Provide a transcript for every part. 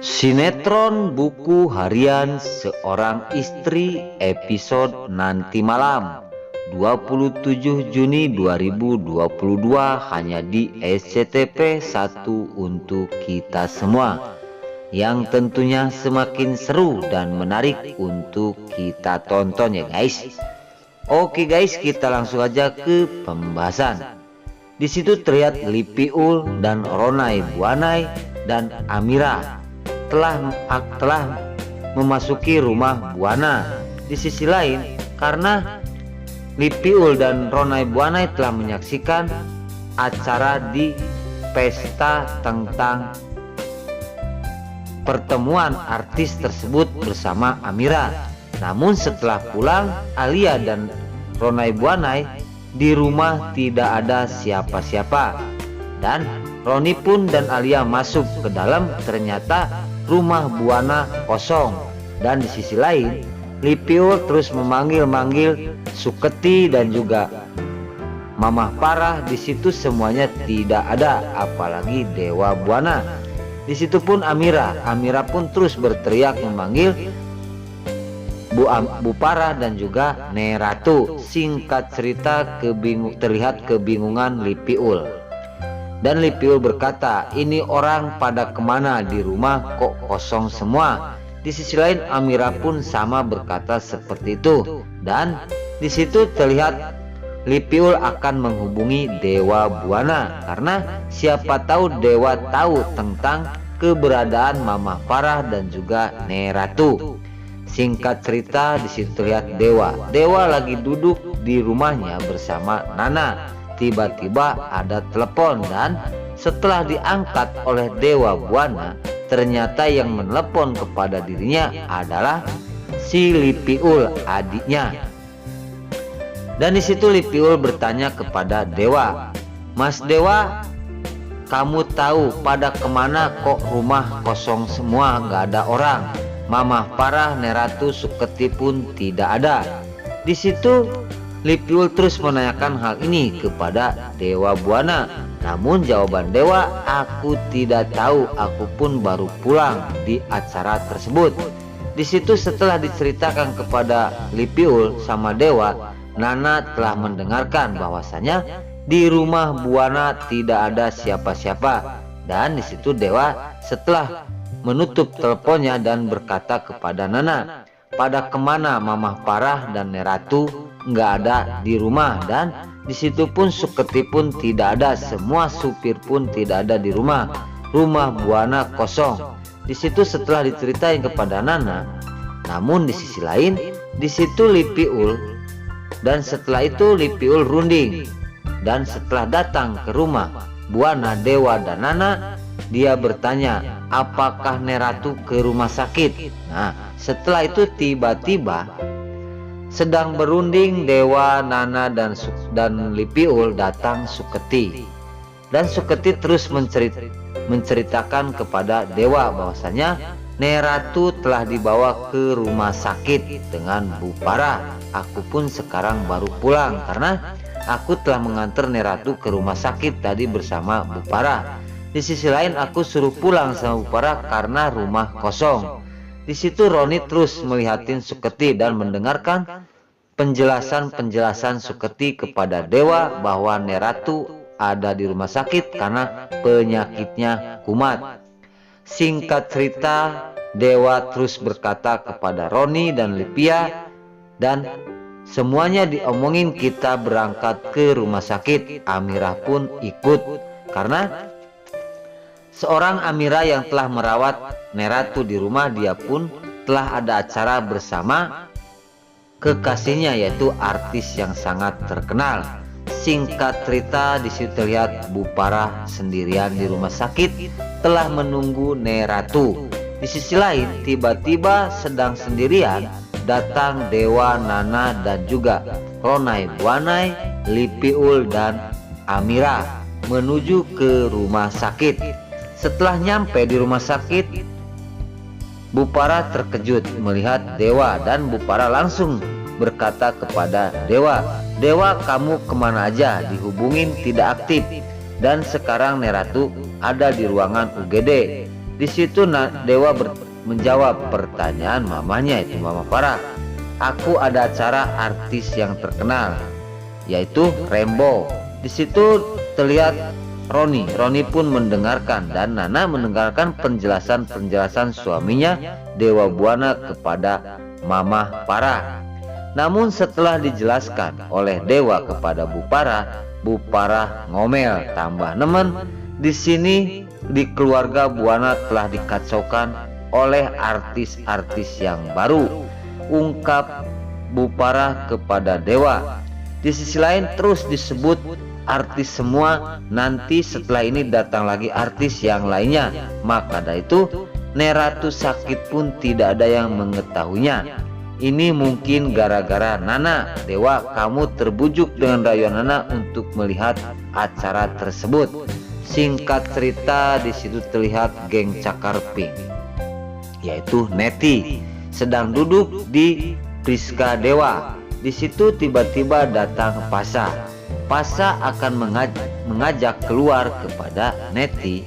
Sinetron buku harian seorang istri episode nanti malam 27 Juni 2022 hanya di SCTV 1 untuk kita semua, yang tentunya semakin seru dan menarik untuk kita tonton ya guys. Oke guys, kita langsung aja ke pembahasan. Di situ terlihat Lipiul dan Ronay Buanay dan Amira telah memasuki rumah Buana. Di sisi lain, karena Lipiul dan Ronay Buanay telah menyaksikan acara di pesta tentang pertemuan artis tersebut bersama Amira. Namun setelah pulang, Alia dan Ronay Buanay di rumah tidak ada siapa-siapa, dan Roni pun dan Alia masuk ke dalam, ternyata rumah Buana kosong. Dan di sisi lain, Lipiul terus memanggil-manggil Suketi dan juga Mamah Parah. Di situ semuanya tidak ada, apalagi Dewa Buana. Di situ pun Amira pun terus berteriak memanggil Bu Parah dan juga Neratu. Singkat cerita, terlihat kebingungan Lipiul. Dan Lipiul berkata, ini orang pada kemana, di rumah kok kosong semua. Di sisi lain Amira pun sama berkata seperti itu. Dan di situ terlihat Lipiul akan menghubungi Dewa Buana, karena siapa tahu Dewa tahu tentang keberadaan Mamah Parah dan juga Neratu. Singkat cerita, di situ terlihat Dewa lagi duduk di rumahnya bersama Nana. Tiba-tiba ada telepon, dan setelah diangkat oleh Dewa Buana, ternyata yang menelepon kepada dirinya adalah si Lipiul, adiknya. Dan di situ Lipiul bertanya kepada Dewa, "Mas Dewa, kamu tahu pada kemana kok rumah kosong semua, gak ada orang? Mamah Parah, Neratu, Suketi pun tidak ada." Di situ Lipiul terus menanyakan hal ini kepada Dewa Buana. Namun jawaban Dewa, "Aku tidak tahu, aku pun baru pulang di acara tersebut." Di situ setelah diceritakan kepada Lipiul sama Dewa, Nana telah mendengarkan bahwasanya di rumah Buana tidak ada siapa-siapa. Dan di situ Dewa setelah menutup teleponnya dan berkata kepada Nana, "Pada kemana Mamah Parah dan Neratu? Nggak ada di rumah." Dan di situ pun Suketi pun tidak ada, semua supir pun tidak ada di rumah. Rumah Buana kosong. Di situ setelah diceritain kepada Nana, namun di sisi lain di situ Lipiul, dan setelah itu Lipiul runding. Dan setelah datang ke rumah Buana, Dewa dan Nana, dia bertanya, apakah Neratu ke rumah sakit? Nah, setelah itu tiba-tiba sedang berunding Dewa, Nana dan Lipiul, datang Suketi. Dan Suketi terus menceritakan kepada Dewa bahwasanya Neratu telah dibawa ke rumah sakit dengan Bu Parah. Aku pun sekarang baru pulang karena aku telah mengantar Neratu ke rumah sakit tadi bersama Bu Parah. Di sisi lain aku suruh pulang sama Bu Parah karena rumah kosong. Di situ Roni terus melihatin Suketi dan mendengarkan penjelasan Suketi kepada Dewa bahwa Neratu ada di rumah sakit karena penyakitnya kumat. Singkat cerita, Dewa terus berkata kepada Roni dan Lipia, dan semuanya diomongin, kita berangkat ke rumah sakit. Amira pun ikut karena seorang Amira yang telah merawat Neratu di rumah, dia pun telah ada acara bersama kekasihnya, yaitu artis yang sangat terkenal. Singkat cerita, di situ terlihat Bu Parah sendirian di rumah sakit telah menunggu Neratu. Di sisi lain, tiba-tiba sedang sendirian datang Dewa, Nana dan juga Ronay Buanay, Lipiul dan Amira menuju ke rumah sakit. Setelah nyampe di rumah sakit, Bu Parah terkejut melihat Dewa, dan Bu Parah langsung berkata kepada Dewa, "Dewa, kamu kemana aja? Dihubungin tidak aktif, dan sekarang Neratu ada di ruangan UGD." Di situ Dewa menjawab pertanyaan mamanya, itu Mama Farah. Aku ada acara artis yang terkenal, yaitu Rembo. Di situ terlihat Roni pun mendengarkan, dan Nana mendengarkan penjelasan suaminya Dewa Buana kepada Mama Farah. Namun setelah dijelaskan oleh Dewa kepada Bu Farah ngomel tambah nemen. Di sini di keluarga Buana telah dikacaukan oleh artis-artis yang baru, ungkap Bu Farah kepada Dewa. Di sisi lain terus disebut artis semua, nanti setelah ini datang lagi artis yang lainnya. Maka dari itu Neratu sakit pun tidak ada yang mengetahuinya. Ini mungkin gara-gara Nana. Dewa, kamu terbujuk dengan rayuan Nana untuk melihat acara tersebut. Singkat cerita, di situ terlihat geng Cakar Pink, yaitu Neti, sedang duduk di Priska Dewa. Di situ tiba-tiba datang Pasa. Pasa akan mengajak keluar kepada Neti,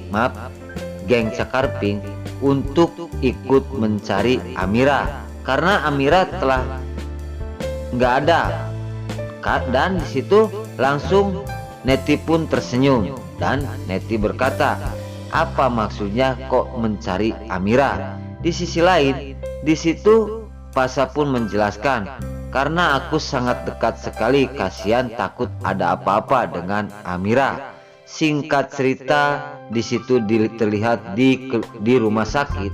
geng Cakar Pink, untuk ikut mencari Amira, karena Amira telah nggak ada. Dan di situ langsung Neti pun tersenyum, dan Neti berkata, apa maksudnya kok mencari Amira? Di sisi lain, di situ Pasa pun menjelaskan, karena aku sangat dekat sekali, kasihan takut ada apa-apa dengan Amira. Singkat cerita, di situ terlihat di rumah sakit.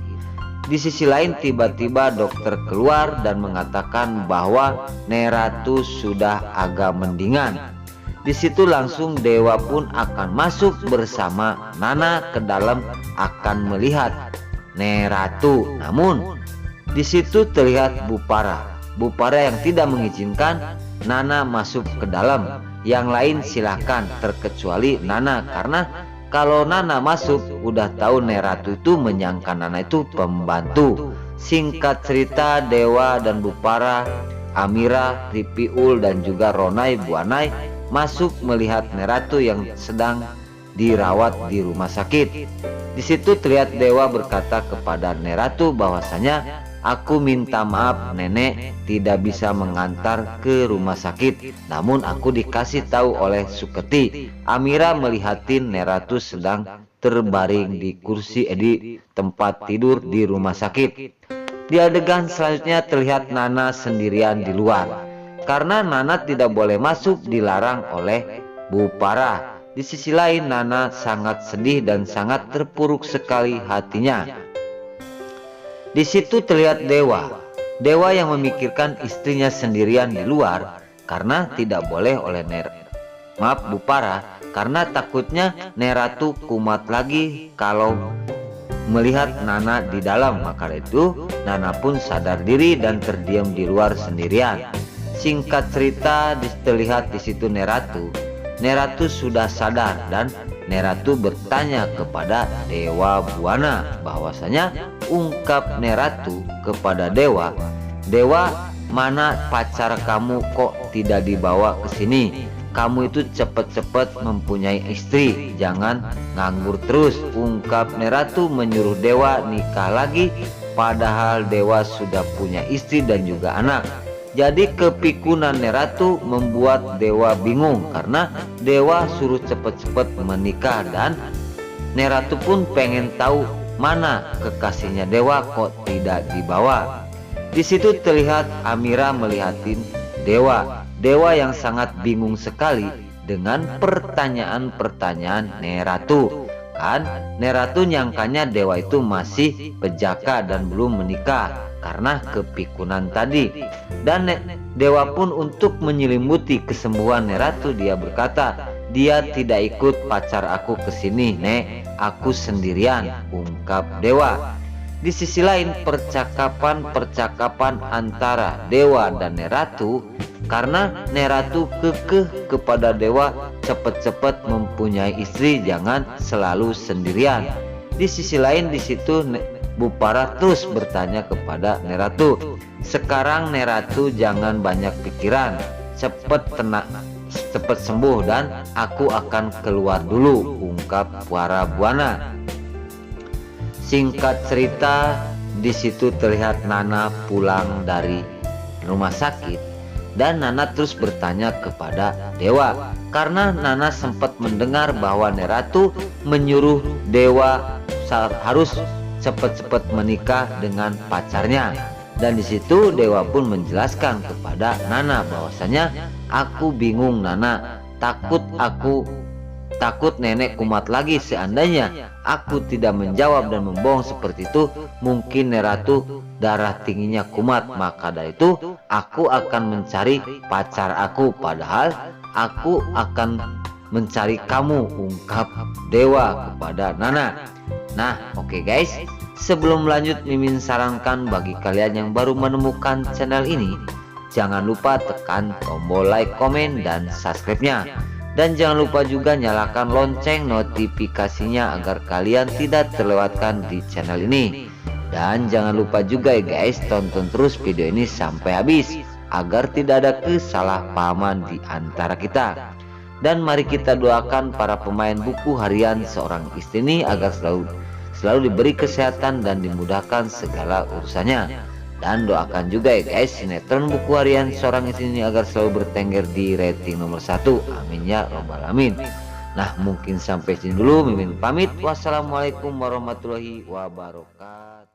Di sisi lain tiba-tiba dokter keluar dan mengatakan bahwa Neratu sudah agak mendingan. Di situ langsung Dewa pun akan masuk bersama Nana ke dalam akan melihat Neratu. Namun di situ terlihat Bu Farah yang tidak mengizinkan Nana masuk ke dalam. Yang lain silahkan, terkecuali Nana, karena kalau Nana masuk udah tahu Neratu itu menyangka Nana itu pembantu. Singkat cerita, Dewa dan Bu Farah, Amira, Ripiul dan juga Ronai Buanai masuk melihat Neratu yang sedang dirawat di rumah sakit. Di situ terlihat Dewa berkata kepada Neratu bahwasanya, aku minta maaf nenek tidak bisa mengantar ke rumah sakit, namun aku dikasih tahu oleh Suketi. Amira melihatin Neratu sedang terbaring di kursi di tempat tidur di rumah sakit. Di adegan selanjutnya terlihat Nana sendirian di luar, karena Nana tidak boleh masuk, dilarang oleh Bu Farah. Di sisi lain Nana sangat sedih dan sangat terpuruk sekali hatinya. Di situ terlihat Dewa yang memikirkan istrinya sendirian di luar, karena tidak boleh oleh Bu Farah, karena takutnya Neratu kumat lagi kalau melihat Nana di dalam. Maka itu Nana pun sadar diri dan terdiam di luar sendirian. Singkat cerita, terlihat di situ Neratu sudah sadar, dan Neratu bertanya kepada Dewa Buana bahwasanya, ungkap Neratu kepada Dewa, mana pacar kamu kok tidak dibawa ke sini? Kamu itu cepet-cepet mempunyai istri, jangan nganggur terus. Ungkap Neratu menyuruh Dewa nikah lagi, padahal Dewa sudah punya istri dan juga anak. Jadi kepikunan Neratu membuat Dewa bingung, karena Dewa suruh cepet-cepet menikah, dan Neratu pun pengen tahu mana kekasihnya Dewa kok tidak dibawa. Di situ terlihat Amira melihatin Dewa yang sangat bingung sekali dengan pertanyaan-pertanyaan Neratu. Kan Neratu nyangkanya Dewa itu masih pejaka dan belum menikah karena kepikunan tadi. Dan Dewa pun untuk menyelimuti kesembuhan Neratu, dia berkata, dia tidak ikut pacar aku ke sini, Nek. Aku sendirian, ungkap Dewa. Di sisi lain percakapan antara Dewa dan Neratu, karena Neratu kekeh kepada Dewa cepet-cepet mempunyai istri, jangan selalu sendirian. Di sisi lain di situ Bu Farah terus bertanya kepada Neratu, sekarang Neratu jangan banyak pikiran, cepet sembuh dan aku akan keluar dulu, ungkap Para Buana. Singkat cerita, di situ terlihat Nana pulang dari rumah sakit dan Nana terus bertanya kepada Dewa karena Nana sempat mendengar bahwa Neratu menyuruh Dewa harus cepat-cepat menikah dengan pacarnya. Dan di situ Dewa pun menjelaskan kepada Nana bahwasanya, aku bingung Nana, takut nenek kumat lagi. Seandainya aku tidak menjawab dan membohong seperti itu, mungkin Neratu darah tingginya kumat. Maka dari itu aku akan mencari pacar aku, padahal aku akan mencari kamu, ungkap Dewa kepada Nana. Nah, oke guys, sebelum lanjut, Mimin sarankan bagi kalian yang baru menemukan channel ini, jangan lupa tekan tombol like, komen, dan subscribe-nya. Dan jangan lupa juga nyalakan lonceng notifikasinya agar kalian tidak terlewatkan di channel ini. Dan jangan lupa juga ya guys, tonton terus video ini sampai habis agar tidak ada kesalahpahaman di antara kita. Dan mari kita doakan para pemain buku harian seorang istri ini agar selalu diberi kesehatan dan dimudahkan segala urusannya. Dan doakan juga ya guys, sinetron buku harian seorang istri ini agar selalu bertengger di rating nomor 1. Amin ya robbal alamin. Nah, mungkin sampai sini dulu, Mimin pamit. Wassalamualaikum warahmatullahi wabarakatuh.